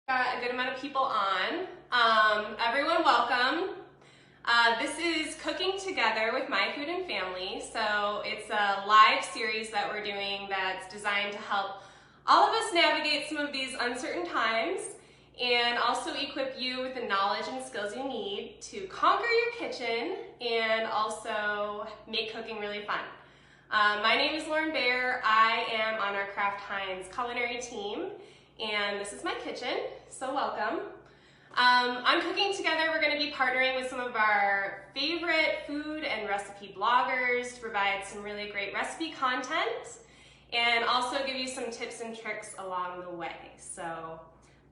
Got a good amount of people on. Everyone welcome. This is Cooking Together with My Food and Family. So it's a live series that we're doing that's designed to help all of us navigate some of these uncertain times and also equip you with the knowledge and skills you need to conquer your kitchen and also make cooking really fun. My name is Lauren Baer. I am on our KraftHeinz Culinary Team, and this is my kitchen, so welcome. On Cooking Together, we're going to be partnering with some of our favorite food and recipe bloggers to provide some really great recipe content and also give you some tips and tricks along the way. So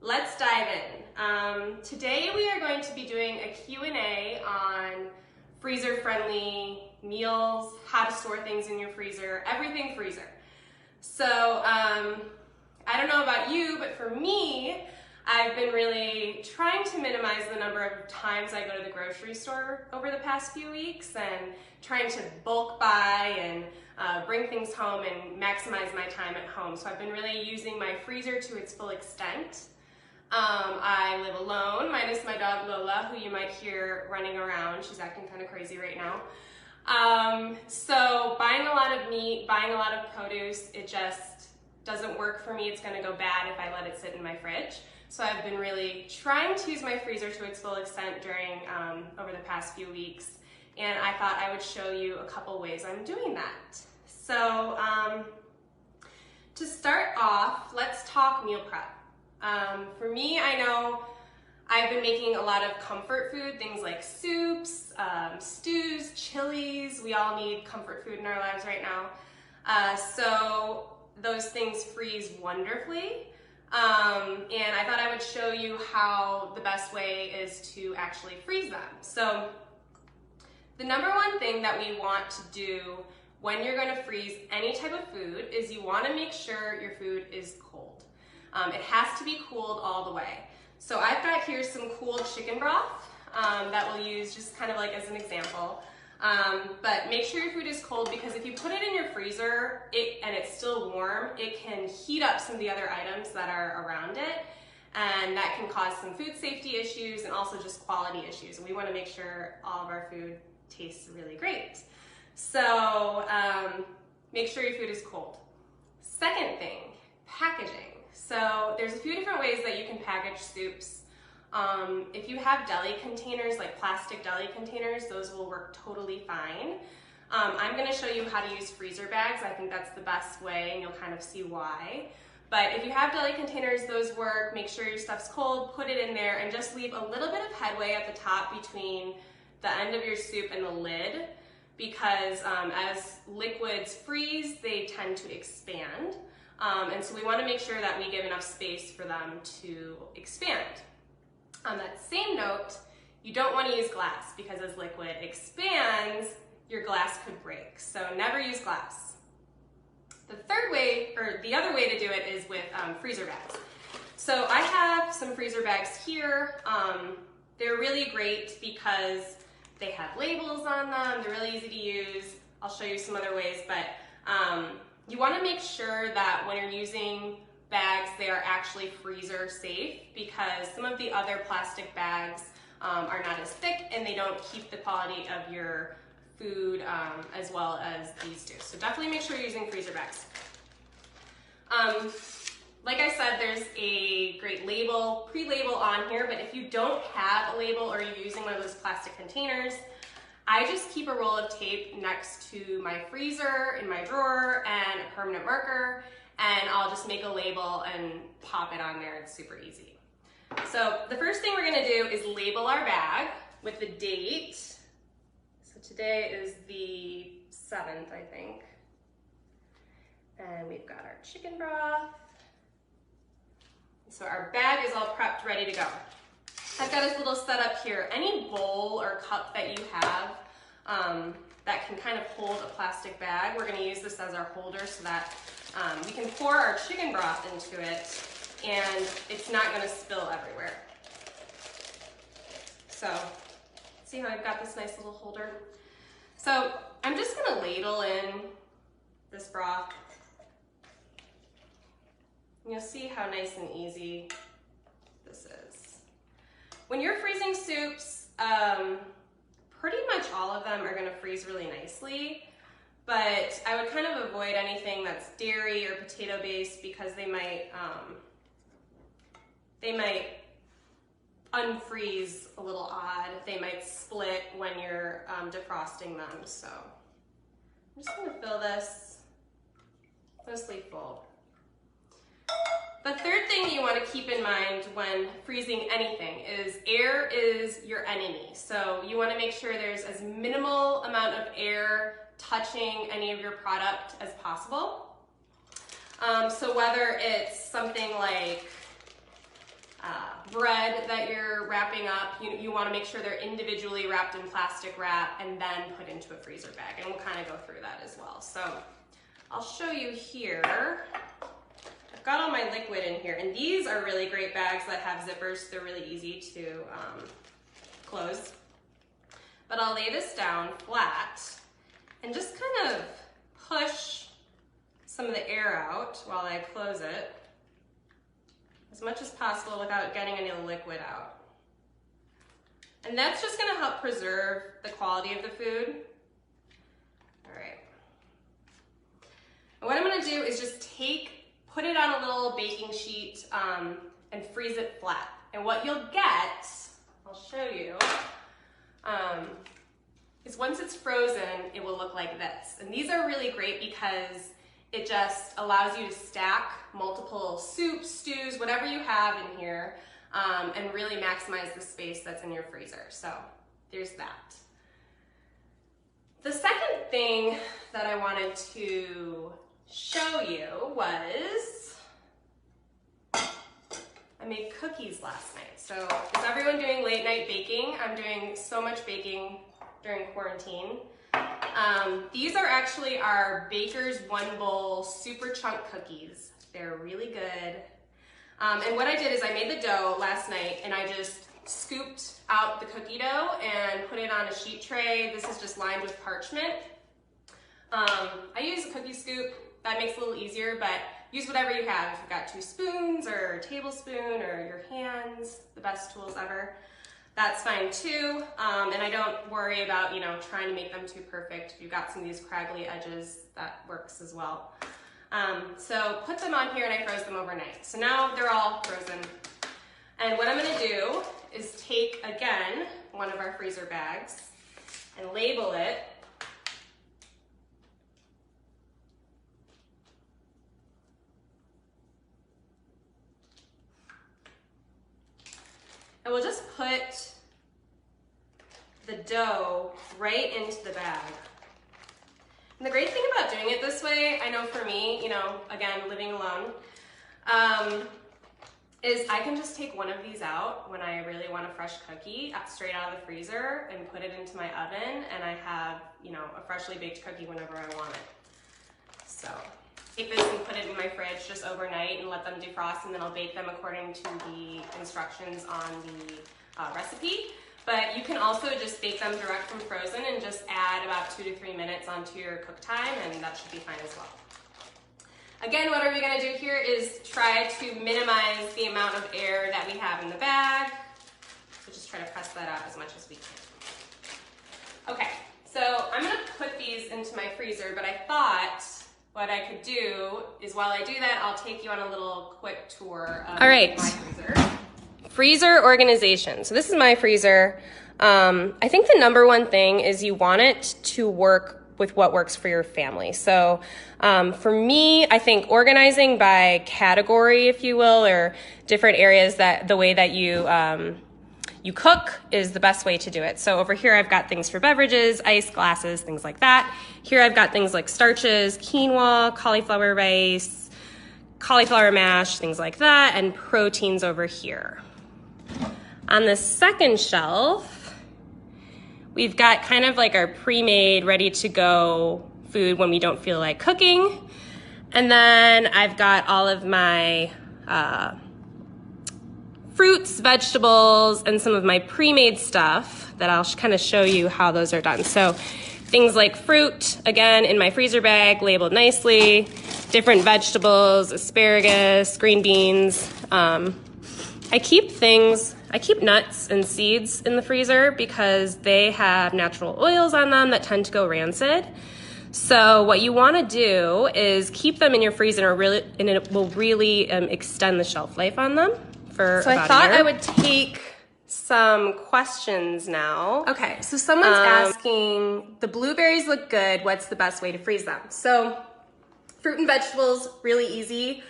let's dive in. Today we are going to be doing a Q&A on freezer-friendly meals, how to store things in your freezer, everything freezer. So I don't know about you, but for me, I've been really trying to minimize the number of times I go to the grocery store over the past few weeks and trying to bulk buy and bring things home and maximize my time at home. So I've been really using my freezer to its full extent. I live alone, minus my dog Lola, who you might hear running around. She's acting kind of crazy right now. So buying a lot of meat, buying a lot of produce, it just doesn't work for me. It's going to go bad if I let it sit in my fridge. So I've been really trying to use my freezer to its full extent during over the past few weeks, and I thought I would show you a couple ways I'm doing that. So to start off, let's talk meal prep. For me, I know I've been making a lot of comfort food, things like soups, stews, chilies. We all need comfort food in our lives right now. So those things freeze wonderfully. And I thought I would show you how the best way is to actually freeze them. So the number one thing that we want to do when you're going to freeze any type of food is you want to make sure your food is cold. It has to be cooled all the way. So I've got here some cooled chicken broth that we'll use just kind of like as an example. But make sure your food is cold, because if you put it in your freezer and it's still warm, it can heat up some of the other items that are around it, and that can cause some food safety issues and also just quality issues. And we want to make sure all of our food tastes really great. So make sure your food is cold. Second thing, packaging. So there's a few different ways that you can package soups. If you have deli containers, like plastic deli containers, those will work totally fine. I'm going to show you how to use freezer bags. I think that's the best way, and you'll kind of see why. But if you have deli containers, those work. Make sure your stuff's cold, put it in there, and just leave a little bit of headway at the top between the end of your soup and the lid, because as liquids freeze, they tend to expand. And so we want to make sure that we give enough space for them to expand. On that same note, you don't want to use glass, because as liquid expands, your glass could break. So never use glass. The third way, or the other way to do it, is with freezer bags. So I have some freezer bags here. They're really great because they have labels on them. They're really easy to use. I'll show you some other ways, but you want to make sure that when you're using bags, they are actually freezer safe, because some of the other plastic bags are not as thick and they don't keep the quality of your food as well as these do. So definitely make sure you're using freezer bags. Like I said, there's a great label, pre-label on here, but if you don't have a label or you're using one of those plastic containers, I just keep a roll of tape next to my freezer in my drawer and a permanent marker, and I'll just make a label and pop it on there. It's super easy. So the first thing we're going to do is label our bag with the date. So today is the 7th, I think. And we've got our chicken broth. So our bag is all prepped, ready to go. I've got this little setup here. Any bowl or cup that you have that can kind of hold a plastic bag, we're going to use this as our holder so that we can pour our chicken broth into it and it's not going to spill everywhere. So see how I've got this nice little holder? So I'm just going to ladle in this broth. You'll see how nice and easy this is. When you're freezing soups, pretty much all of them are gonna freeze really nicely, but I would kind of avoid anything that's dairy or potato based because they might unfreeze a little odd. They might split when you're defrosting them. So I'm just gonna fill this mostly full. The third thing you want to keep in mind when freezing anything is air is your enemy. So you want to make sure there's as minimal amount of air touching any of your product as possible. So whether it's something like bread that you're wrapping up, you want to make sure they're individually wrapped in plastic wrap and then put into a freezer bag. And we'll kind of go through that as well. So I'll show you here. I've got all my liquid in here, and these are really great bags that have zippers. They're really easy to close. But I'll lay this down flat and just kind of push some of the air out while I close it as much as possible without getting any of the liquid out. And that's just gonna help preserve the quality of the food. All right. And what I'm gonna do is just put it on a little baking sheet and freeze it flat. And what you'll get, I'll show you, is once it's frozen, it will look like this. And these are really great because it just allows you to stack multiple soups, stews, whatever you have in here, and really maximize the space that's in your freezer. So there's that. The second thing that I wanted to show you was I made cookies last night. So is everyone doing late night baking? I'm doing so much baking during quarantine. These are actually our Baker's One Bowl Super Chunk cookies. They're really good. And what I did is I made the dough last night and I just scooped out the cookie dough and put it on a sheet tray. This is just lined with parchment. I use a cookie scoop. That makes it a little easier, but use whatever you have. If you've got 2 spoons or a tablespoon or your hands, the best tools ever, that's fine too. And I don't worry about, trying to make them too perfect. If you've got some of these craggly edges, that works as well. So put them on here and I froze them overnight. So now they're all frozen. And what I'm gonna do is take, again, one of our freezer bags and label it . And we'll just put the dough right into the bag. And the great thing about doing it this way, I know for me, again, living alone, is I can just take one of these out when I really want a fresh cookie straight out of the freezer and put it into my oven, and I have, a freshly baked cookie whenever I want it. So take this and put it in my fridge just overnight and let them defrost, and then I'll bake them according to the instructions on the recipe. But you can also just bake them direct from frozen and just add about 2 to 3 minutes onto your cook time, and that should be fine as well. Again, what are we gonna do here is try to minimize the amount of air that we have in the bag. So just try to press that out as much as we can. Okay, so I'm gonna put these into my freezer, but I thought what I could do is while I do that, I'll take you on a little quick tour of my freezer. Freezer organization. So this is my freezer. I think the number one thing is you want it to work with what works for your family. So for me, I think organizing by category, if you will, or different areas that the way that you cook is the best way to do it. So over here, I've got things for beverages, ice, glasses, things like that. Here I've got things like starches, quinoa, cauliflower rice, cauliflower mash, things like that, and proteins over here. On the second shelf, we've got kind of like our pre-made, ready to go food when we don't feel like cooking. And then I've got all of my fruits, vegetables, and some of my pre-made stuff that I'll kind of show you how those are done. So things like fruit, again, in my freezer bag, labeled nicely. Different vegetables, asparagus, green beans. I keep nuts and seeds in the freezer because they have natural oils on them that tend to go rancid. So what you want to do is keep them in your freezer and it will really extend the shelf life on them for about a year. So I thought I would take some questions now. Okay, so someone's asking, the blueberries look good, what's the best way to freeze them? So fruit and vegetables, really easy.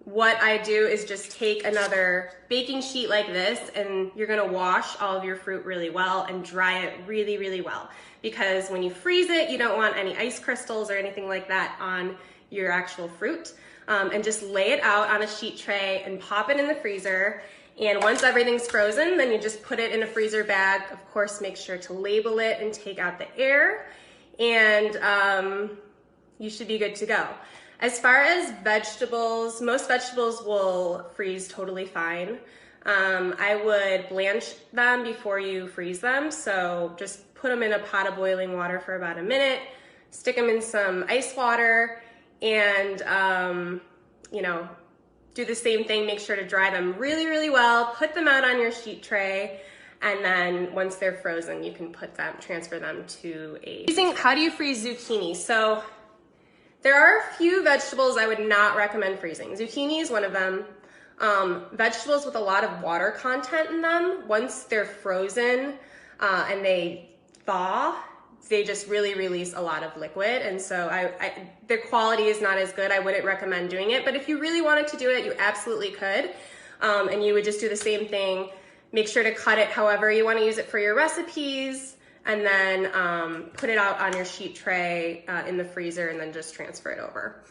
What I do is just take another baking sheet like this, and you're gonna wash all of your fruit really well and dry it really, really well. Because when you freeze it, you don't want any ice crystals or anything like that on your actual fruit. And just lay it out on a sheet tray and pop it in the freezer. And once everything's frozen, then you just put it in a freezer bag. Of course, make sure to label it and take out the air. And you should be good to go. As far as vegetables, most vegetables will freeze totally fine. I would blanch them before you freeze them. So just put them in a pot of boiling water for about a minute, stick them in some ice water, and you know, do the same thing. Make sure to dry them really, really well. Put them out on your sheet tray, and then once they're frozen, you can transfer them to a. How do you freeze zucchini? So there are a few vegetables I would not recommend freezing. Zucchini is one of them. Vegetables with a lot of water content in them, once they're frozen and they thaw, they just really release a lot of liquid. And so their quality is not as good. I wouldn't recommend doing it. But if you really wanted to do it, you absolutely could. And you would just do the same thing. Make sure to cut it however you want to use it for your recipes. And then put it out on your sheet tray in the freezer, and then just transfer it over.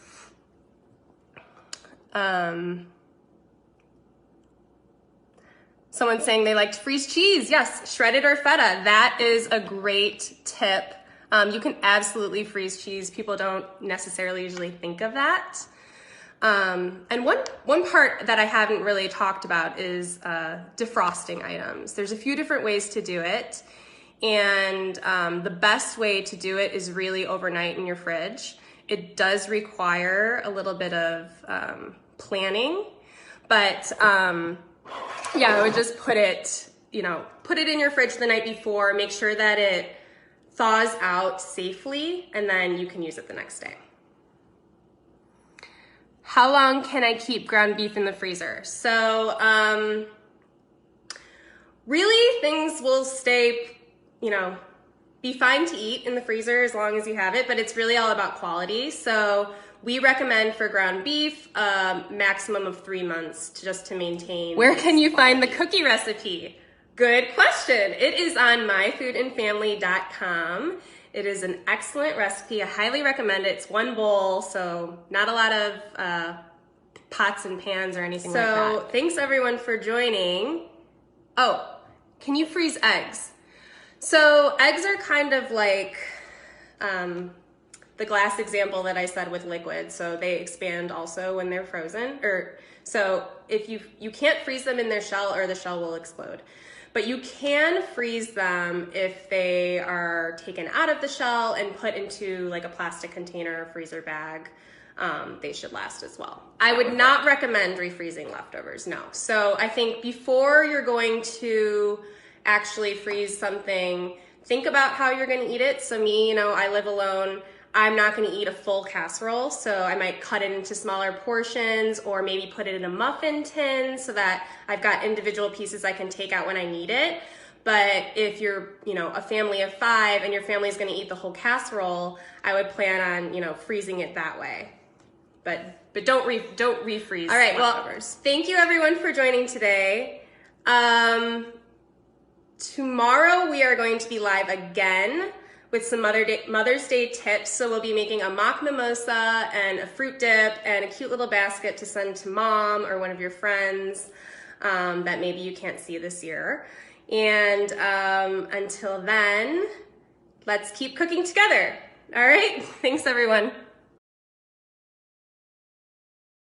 Someone's saying they like to freeze cheese. Yes, shredded or feta. That is a great tip. You can absolutely freeze cheese. People don't necessarily usually think of that. And one part that I haven't really talked about is defrosting items. There's a few different ways to do it. And the best way to do it is really overnight in your fridge. It does require a little bit of planning, but yeah, I would just put it in your fridge the night before, make sure that it thaws out safely, and then you can use it the next day. How long can I keep ground beef in the freezer? So really things will stay, be fine to eat in the freezer as long as you have it, but it's really all about quality. So we recommend for ground beef a maximum of 3 months just to maintain. Where can you find the cookie recipe? Good question. It is on myfoodandfamily.com. It is an excellent recipe. I highly recommend it. It's one bowl, so not a lot of pots and pans or anything like that. So thanks everyone for joining. Oh, can you freeze eggs? So eggs are kind of like the glass example that I said with liquid. So they expand also when they're frozen. So if you can't freeze them in their shell, or the shell will explode. But you can freeze them if they are taken out of the shell and put into like a plastic container or freezer bag. They should last as well. I would not recommend refreezing leftovers, no. So I think before you're going to actually freeze something, think about how you're gonna eat it. So me, I live alone. I'm not gonna eat a full casserole, so I might cut it into smaller portions, or maybe put it in a muffin tin so that I've got individual pieces I can take out when I need it. But if you're, a family of 5 and your family's gonna eat the whole casserole, I would plan on, freezing it that way. But don't refreeze. All right, leftovers. Well, thank you everyone for joining today. Tomorrow we are going to be live again with some Mother's Day tips. So we'll be making a mock mimosa and a fruit dip and a cute little basket to send to mom or one of your friends that maybe you can't see this year. And until then, let's keep cooking together. All right, thanks everyone.